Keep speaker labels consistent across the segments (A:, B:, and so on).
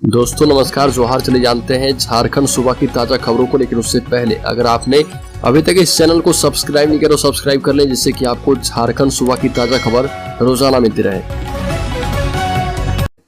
A: दोस्तों नमस्कार, जोहार। चले जानते हैं झारखंड सूबा की ताजा खबरों को, लेकिन उससे पहले अगर आपने अभी तक इस चैनल को सब्सक्राइब नहीं किया तो सब्सक्राइब कर लें, जिससे कि आपको झारखंड सूबा की ताजा खबर रोजाना मिलती रहे।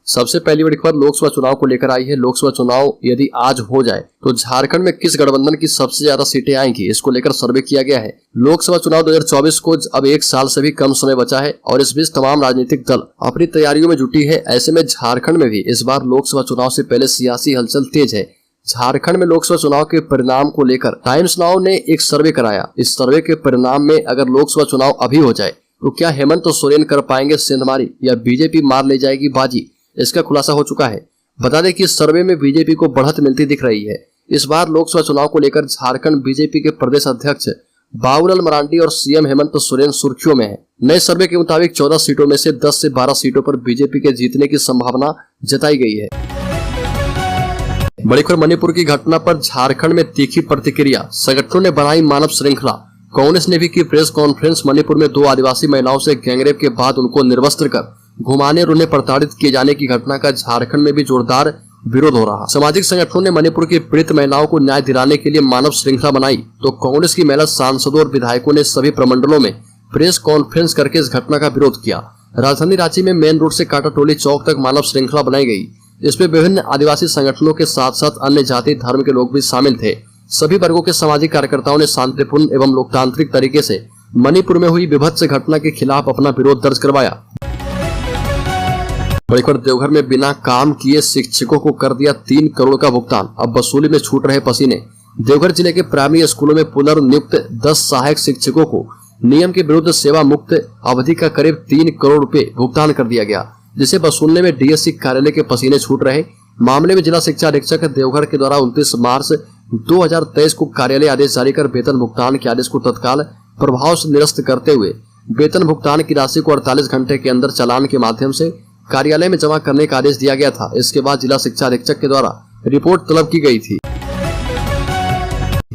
A: सबसे पहली बड़ी खबर लोकसभा चुनाव को लेकर आई है। लोकसभा चुनाव यदि आज हो जाए तो झारखंड में किस गठबंधन की सबसे ज्यादा सीटें आएंगी, इसको लेकर सर्वे किया गया है। लोकसभा चुनाव 2024 को अब एक साल से भी कम समय बचा है और इस बीच तमाम राजनीतिक दल अपनी तैयारियों में जुटी है। ऐसे में झारखंड में भी इस बार लोकसभा चुनाव से पहले सियासी हलचल तेज है। झारखंड में लोकसभा चुनाव के परिणाम को लेकर टाइम्स नाउ ने एक सर्वे कराया। इस सर्वे के परिणाम में अगर लोकसभा चुनाव अभी हो जाए तो क्या हेमंत सोरेन कर पाएंगे सेंधमारी या बीजेपी मार ले जाएगी बाजी, इसका खुलासा हो चुका है। बता दें कि इस सर्वे में बीजेपी को बढ़त मिलती दिख रही है। इस बार लोकसभा चुनाव को लेकर झारखंड बीजेपी के प्रदेश अध्यक्ष बाबूलाल मरांडी और सीएम हेमंत सोरेन सुर्खियों में है। नए सर्वे के मुताबिक 14 सीटों में से 10 से 12 सीटों पर बीजेपी के जीतने की संभावना जताई गई है। बड़ी खबर मणिपुर की घटना पर झारखंड में तीखी प्रतिक्रिया, संगठनों ने बनाई मानव श्रृंखला। कांग्रेस ने भी की प्रेस कॉन्फ्रेंस। मणिपुर में 2 आदिवासी महिलाओं से गैंगरेप के बाद उनको निर्वस्त्र कर घुमाने और उन्हें प्रताड़ित किए जाने की घटना का झारखंड में भी जोरदार विरोध हो रहा। सामाजिक संगठनों ने मणिपुर की पीड़ित महिलाओं को न्याय दिलाने के लिए मानव श्रृंखला बनाई, तो कांग्रेस की महिला सांसदों और विधायकों ने सभी प्रमंडलों में प्रेस कॉन्फ्रेंस करके इस घटना का विरोध किया। राजधानी रांची में मेन रोड से काटाटोली चौक तक मानव श्रृंखला बनाई गई। इसमें विभिन्न आदिवासी संगठनों के साथ साथ अन्य जाति धर्म के लोग भी शामिल थे। सभी वर्गों के सामाजिक कार्यकर्ताओं ने शांतिपूर्ण एवं लोकतांत्रिक तरीके से मणिपुर में हुई विभत्स घटना के खिलाफ अपना विरोध दर्ज करवाया। बड़ी खबर देवघर में बिना काम किए शिक्षकों को कर दिया 3 करोड़ का भुगतान, अब वसूली में छूट रहे पसीने। देवघर जिले के प्राइमरी स्कूलों में पुनर्नियुक्त 10 सहायक शिक्षकों को नियम के विरुद्ध सेवा मुक्त अवधि का करीब 3 करोड़ रुपए भुगतान कर दिया गया, जिसे वसूलने में डीएससी कार्यालय के पसीने छूट रहे। मामले में जिला शिक्षा अधीक्षक देवघर के द्वारा 29 मार्च 2023 को कार्यालय आदेश जारी कर वेतन भुगतान के आदेश को तत्काल प्रभाव से निरस्त करते हुए वेतन भुगतान की राशि को 48 घंटे के अंदर चालान के माध्यम से कार्यालय में जमा करने का आदेश दिया गया था। इसके बाद जिला शिक्षा अधीक्षक के द्वारा रिपोर्ट तलब की गई थी।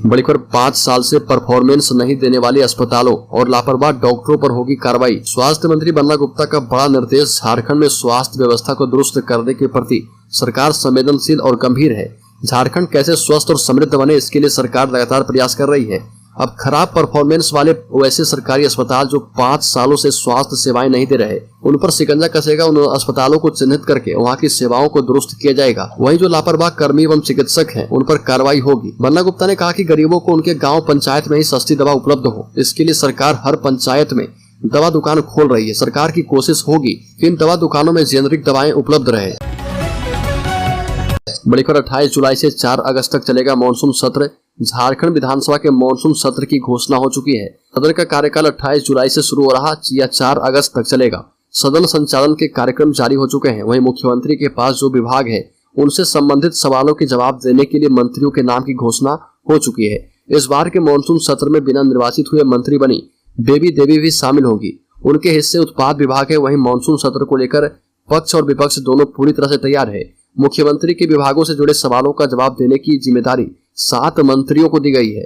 A: बड़ी खबर 5 साल से परफॉर्मेंस नहीं देने वाले अस्पतालों और लापरवाह डॉक्टरों पर होगी कार्रवाई। स्वास्थ्य मंत्री बन्ना गुप्ता का बड़ा निर्देश, झारखंड में स्वास्थ्य व्यवस्था को दुरुस्त करने के प्रति सरकार संवेदनशील और गंभीर है। झारखंड कैसे स्वस्थ और समृद्ध बने, इसके लिए सरकार लगातार प्रयास कर रही है। अब खराब परफॉर्मेंस वाले वैसे सरकारी अस्पताल जो 5 सालों से स्वास्थ्य सेवाएं नहीं दे रहे, उन पर शिकंजा कसेगा। उन अस्पतालों को चिन्हित करके वहां की सेवाओं को दुरुस्त किया जाएगा। वहीं जो लापरवाह कर्मी एवं चिकित्सक हैं, उन पर कार्रवाई होगी। बन्ना गुप्ता ने कहा कि गरीबों को उनके गांव पंचायत में ही सस्ती दवा उपलब्ध हो, इसके लिए सरकार हर पंचायत में दवा दुकान खोल रही है। सरकार की कोशिश होगी कि इन दवा दुकानों में जेनरिक दवाएं उपलब्ध रहे। बड़ी खबर 28 जुलाई से 4 अगस्त तक चलेगा मानसून सत्र। झारखंड विधानसभा के मानसून सत्र की घोषणा हो चुकी है। सदन का कार्यकाल 28 जुलाई से शुरू हो रहा या 4 अगस्त तक चलेगा। सदन संचालन के कार्यक्रम जारी हो चुके हैं। वहीं मुख्यमंत्री के पास जो विभाग है, उनसे संबंधित सवालों के जवाब देने के लिए मंत्रियों के नाम की घोषणा हो चुकी है। इस बार के मानसून सत्र में बिना निर्वाचित हुए मंत्री बनी बेबी देवी भी शामिल होगी। उनके हिस्से उत्पाद विभाग है। वहीं मानसून सत्र को लेकर पक्ष और विपक्ष दोनों पूरी तरह से तैयार है। मुख्यमंत्री के विभागों से जुड़े सवालों का जवाब देने की जिम्मेदारी 7 मंत्रियों को दी गई है।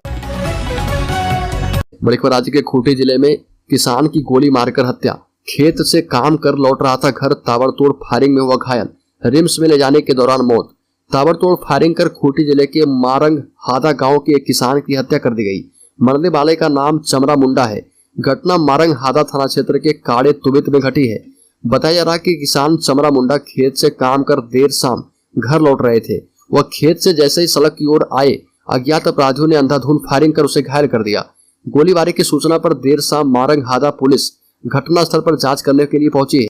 A: बड़ी खबर राज्य के खूंटी जिले में किसान की गोली मारकर हत्या। खेत से काम कर लौट रहा था घर, ताबड़तोड़ फायरिंग में हुआ घायल, रिम्स में ले जाने के दौरान मौत। ताबड़तोड़ फायरिंग कर खूंटी जिले के मारंग हादा गांव के एक किसान की हत्या कर दी गई। मरने वाले का नाम चमरा मुंडा है। घटना मारंग हादा थाना क्षेत्र के काड़े तुबित में घटी है। बताया जा रहा कि किसान चमरा मुंडा खेत से काम कर देर शाम घर लौट रहे थे। वह खेत से जैसे ही सड़क की ओर आए, अज्ञात अपराधियों ने अंधाधुंध फायरिंग कर उसे घायल कर दिया। गोलीबारी की सूचना पर देर शाम मारंग हादा पुलिस घटनास्थल पर जांच करने के लिए पहुंची है।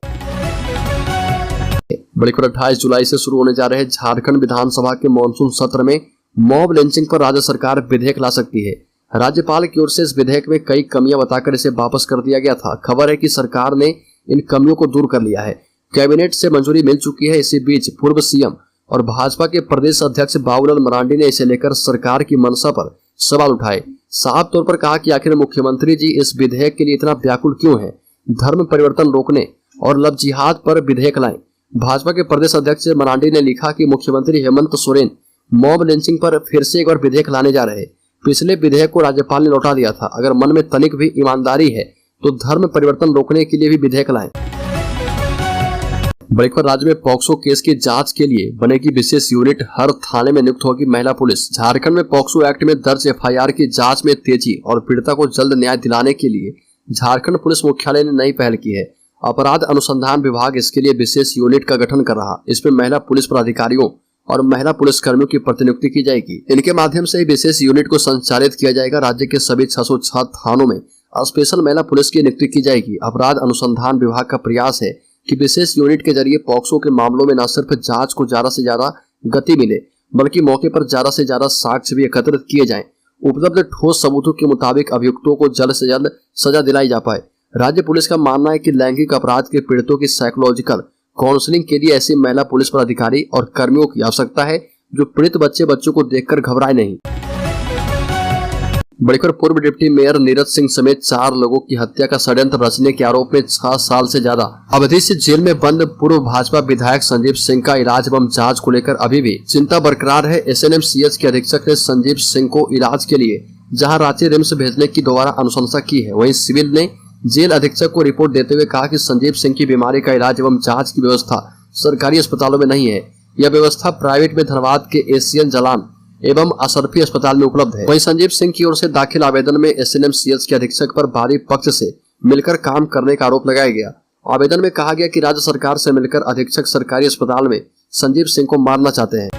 A: बड़ी खबर 28 जुलाई से शुरू होने जा रहे झारखंड विधानसभा के मानसून सत्र में मॉब लिंचिंग पर राज्य सरकार विधेयक ला सकती है। राज्यपाल की ओर से इस विधेयक में कई कमियां बताकर इसे वापस कर दिया गया था। खबर है कि सरकार ने इन कमियों को दूर कर लिया है। कैबिनेट से मंजूरी मिल चुकी है। इसी बीच पूर्व सीएम और भाजपा के प्रदेश अध्यक्ष बाबूलाल मरांडी ने इसे लेकर सरकार की मंशा पर सवाल उठाए। साफ तौर पर कहा कि आखिर मुख्यमंत्री जी इस विधेयक के लिए इतना व्याकुल क्यों हैं? धर्म परिवर्तन रोकने और लव जिहाद पर विधेयक लाएं। भाजपा के प्रदेश अध्यक्ष मरांडी ने लिखा कि मुख्यमंत्री हेमंत सोरेन मॉब लिंचिंग पर फिर से एक बार विधेयक लाने जा रहे। पिछले विधेयक को राज्यपाल ने लौटा दिया था। अगर मन में तनिक भी ईमानदारी है तो धर्म परिवर्तन रोकने के लिए भी विधेयक लाएं। बड़ी खबर, राज्य में पॉक्सो केस की जांच के लिए बनेगी विशेष यूनिट, हर थाने में नियुक्त होगी महिला पुलिस। झारखंड में पॉक्सो एक्ट में दर्ज एफआईआर की जांच में तेजी और पीड़िता को जल्द न्याय दिलाने के लिए झारखंड पुलिस मुख्यालय ने नई पहल की है। अपराध अनुसंधान विभाग इसके लिए विशेष यूनिट का गठन कर रहा। इसमें महिला पुलिस पदाधिकारियों और महिला पुलिस कर्मियों की प्रतिनियुक्ति की जाएगी। इनके माध्यम से विशेष यूनिट को संचालित किया जाएगा। राज्य के सभी 606 थानों में स्पेशल महिला पुलिस की नियुक्ति की जाएगी। अपराध अनुसंधान विभाग का प्रयास है कि विशेष यूनिट के जरिए पॉक्सो के मामलों में न सिर्फ जांच को ज्यादा से ज्यादा गति मिले, बल्कि मौके पर ज्यादा से ज्यादा साक्ष्य भी एकत्रित किए जाएं। उपलब्ध ठोस सबूतों के मुताबिक अभियुक्तों को जल्द से जल्द सजा दिलाई जा पाए। राज्य पुलिस का मानना है कि लैंगिक अपराध के पीड़ितों की साइकोलॉजिकल काउंसलिंग के लिए ऐसी महिला पुलिस पदाधिकारी और कर्मियों की आवश्यकता है जो पीड़ित बच्चों को देखकर घबराए नहीं। बड़ी खबर, पूर्व डिप्टी मेयर नीरज सिंह समेत 4 लोगों की हत्या का षड्यंत्र रचने के आरोप में 6 साल से ज्यादा अवधि से जेल में बंद पूर्व भाजपा विधायक संजीव सिंह का इलाज एवं जांच को लेकर अभी भी चिंता बरकरार है। एसएनएमसीएच के अधीक्षक ने संजीव सिंह को इलाज के लिए जहां रांची रिम्स भेजने की दोबारा अनुशंसा की है, वहीं सिविल ने जेल अधीक्षक को रिपोर्ट देते हुए कहा कि संजीव सिंह की बीमारी का इलाज एवं जांच की व्यवस्था सरकारी अस्पतालों में नहीं है। यह व्यवस्था प्राइवेट में धनबाद के एशियन जलान एवं असरफी अस्पताल में उपलब्ध है। वहीं संजीव सिंह की ओर से दाखिल आवेदन में एसएनएमसीएच के अधीक्षक पर बाहरी पक्ष से मिलकर काम करने का आरोप लगाया गया। आवेदन में कहा गया कि राज्य सरकार से मिलकर अधीक्षक सरकारी अस्पताल में संजीव सिंह को मारना चाहते हैं।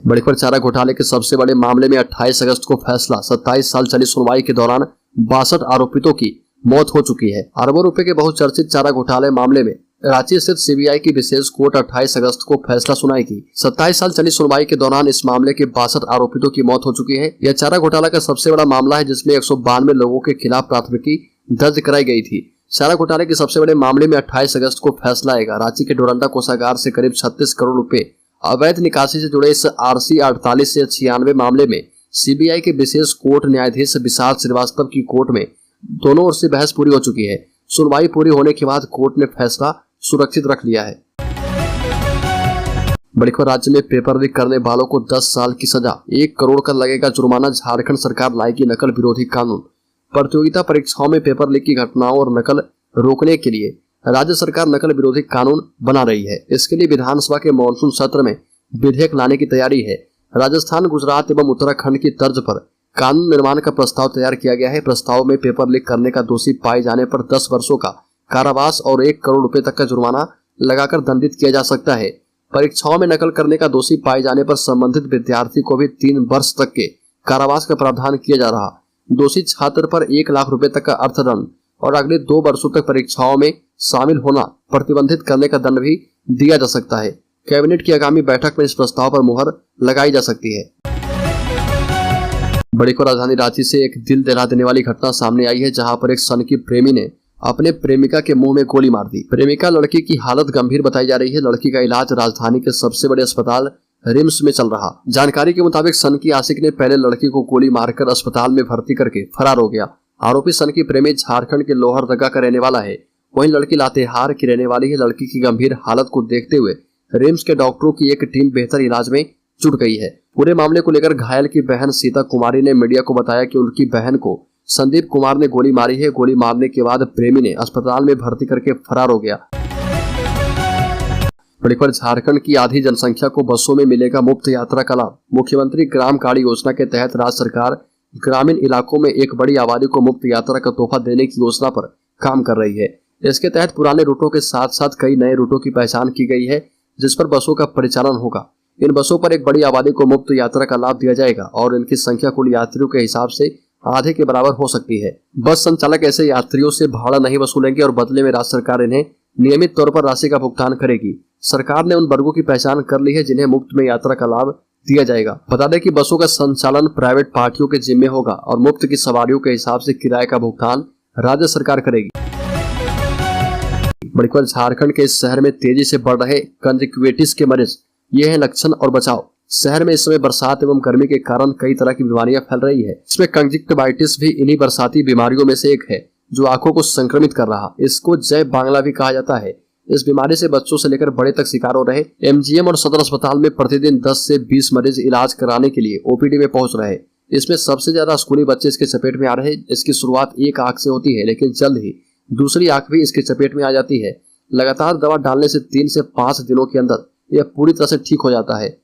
A: बड़ी खबर, चारा घोटाले के सबसे बड़े मामले में 28 अगस्त को फैसला। 27 साल चली सुनवाई के दौरान 62 आरोपितों की मौत हो चुकी है। अरबों रुपए के बहुचर्चित चारा घोटाले मामले में रांची स्थित सीबीआई की विशेष कोर्ट 28 अगस्त को फैसला सुनाएगी। 27 साल चली सुनवाई के दौरान इस मामले के 62 आरोपितों की मौत हो चुकी है। यह चारा घोटाला का सबसे बड़ा मामला है जिसमें 192 लोगों के खिलाफ प्राथमिकी दर्ज कराई गई थी। चारा घोटाले के सबसे बड़े मामले में 28 अगस्त को फैसला आएगा। रांची के डोरंडा कोषागार से करीब 36 करोड़ रुपए अवैध निकासी से जुड़े इस RC 48 से 96 मामले में सीबीआई के विशेष कोर्ट न्यायाधीश विशाल श्रीवास्तव की कोर्ट में दोनों ओर से बहस पूरी हो चुकी है। सुनवाई पूरी होने के बाद कोर्ट ने फैसला सुरक्षित रख लिया है। बड़ी खबर, राज्य में पेपर लीक करने वालों को 10 साल की सजा, 1 करोड़ का लगेगा जुर्माना। झारखंड सरकार लाएगी नकल विरोधी कानून। प्रतियोगिता परीक्षाओं में पेपर लीक की घटनाओं और नकल रोकने के लिए राज्य सरकार नकल विरोधी कानून बना रही है। इसके लिए विधानसभा के मानसून सत्र में विधेयक लाने की तैयारी है। राजस्थान, गुजरात एवं उत्तराखंड की तर्ज पर कानून निर्माण का प्रस्ताव तैयार किया गया है। प्रस्ताव में पेपर लीक करने का दोषी पाए जाने पर 10 वर्षों का कारावास और 1 करोड़ रुपए तक का जुर्माना लगाकर दंडित किया जा सकता है। परीक्षाओं में नकल करने का दोषी पाए जाने पर संबंधित विद्यार्थी को भी 3 वर्ष तक के कारावास का प्रावधान किया जा रहा। दोषी छात्र पर 1 लाख रुपए तक का अर्थदंड और अगले 2 वर्षों तक परीक्षाओं में शामिल होना प्रतिबंधित करने का दंड भी दिया जा सकता है। कैबिनेट की आगामी बैठक में इस प्रस्ताव पर मुहर लगाई जा सकती है। बड़ी खबर, राजधानी रांची से एक दिल दहला देने वाली घटना सामने आई है, जहां पर एक सनकी प्रेमी ने अपने प्रेमिका के मुंह में गोली मार दी। प्रेमिका लड़की की हालत गंभीर बताई जा रही है। लड़की का इलाज राजधानी के सबसे बड़े अस्पताल रिम्स में चल रहा। जानकारी के मुताबिक सनकी आशिक ने पहले लड़की को गोली मारकर अस्पताल में भर्ती करके फरार हो गया। आरोपी सनकी प्रेमी झारखंड के लोहरदगा का रहने वाला है। वहीं लड़की लातेहार की रहने वाली है। लड़की की गंभीर हालत को देखते हुए रिम्स के डॉक्टरों की एक टीम बेहतर इलाज में जुट गई है। पूरे मामले को लेकर घायल की बहन सीता कुमारी ने मीडिया को बताया कि उनकी बहन को संदीप कुमार ने गोली मारी है। गोली मारने के बाद प्रेमी ने अस्पताल में भर्ती करके फरार हो गया। बड़ी खबर, झारखंड की आधी जनसंख्या को बसों में मिलेगा मुफ्त यात्रा का लाभ। मुख्यमंत्री ग्राम गाड़ी योजना के तहत राज्य सरकार ग्रामीण इलाकों में एक बड़ी आबादी को मुफ्त यात्रा का तोहफा देने की योजना पर काम कर रही है। इसके तहत पुराने रूटों के साथ साथ कई नए रूटों की पहचान की गई है, जिस पर बसों का परिचालन होगा। इन बसों पर एक बड़ी आबादी को मुफ्त यात्रा का लाभ दिया जाएगा और इनकी संख्या कुल यात्रियों के हिसाब से आधे के बराबर हो सकती है। बस संचालक ऐसे यात्रियों से भाड़ा नहीं वसूलेंगे और बदले में राज्य सरकार इन्हें नियमित तौर पर राशि का भुगतान करेगी। सरकार ने उन वर्गों की पहचान कर ली है जिन्हें मुफ्त में यात्रा का लाभ दिया जाएगा। बता दें कि बसों का संचालन प्राइवेट पार्टियों के जिम्मे होगा और मुफ्त की सवारियों के हिसाब से किराए का भुगतान राज्य सरकार करेगी। बड़ी खबर, झारखंड के इस शहर में तेजी से बढ़ रहे कंजक्टिविटिस के मरीज। ये है लक्षण और बचाव। शहर में इस समय बरसात एवं गर्मी के कारण कई तरह की बीमारियां फैल रही है। इसमें कंजक्टिवाइटिस भी इन्हीं बरसाती बीमारियों में से एक है जो आंखों को संक्रमित कर रहा। इसको जय बांग्ला भी कहा जाता है। इस बीमारी से बच्चों से लेकर बड़े तक शिकार हो रहे। एमजीएम और सदर अस्पताल में प्रतिदिन 10 से 20 मरीज इलाज कराने के लिए ओपीडी में पहुंच रहे। इसमें सबसे ज्यादा स्कूली बच्चे इसके चपेट में आ रहे। इसकी शुरुआत एक आंख से होती है, लेकिन जल्द ही दूसरी आंख भी इसके चपेट में आ जाती है। लगातार दवा डालने से 3 से 5 दिनों के अंदर यह पूरी तरह से ठीक हो जाता है।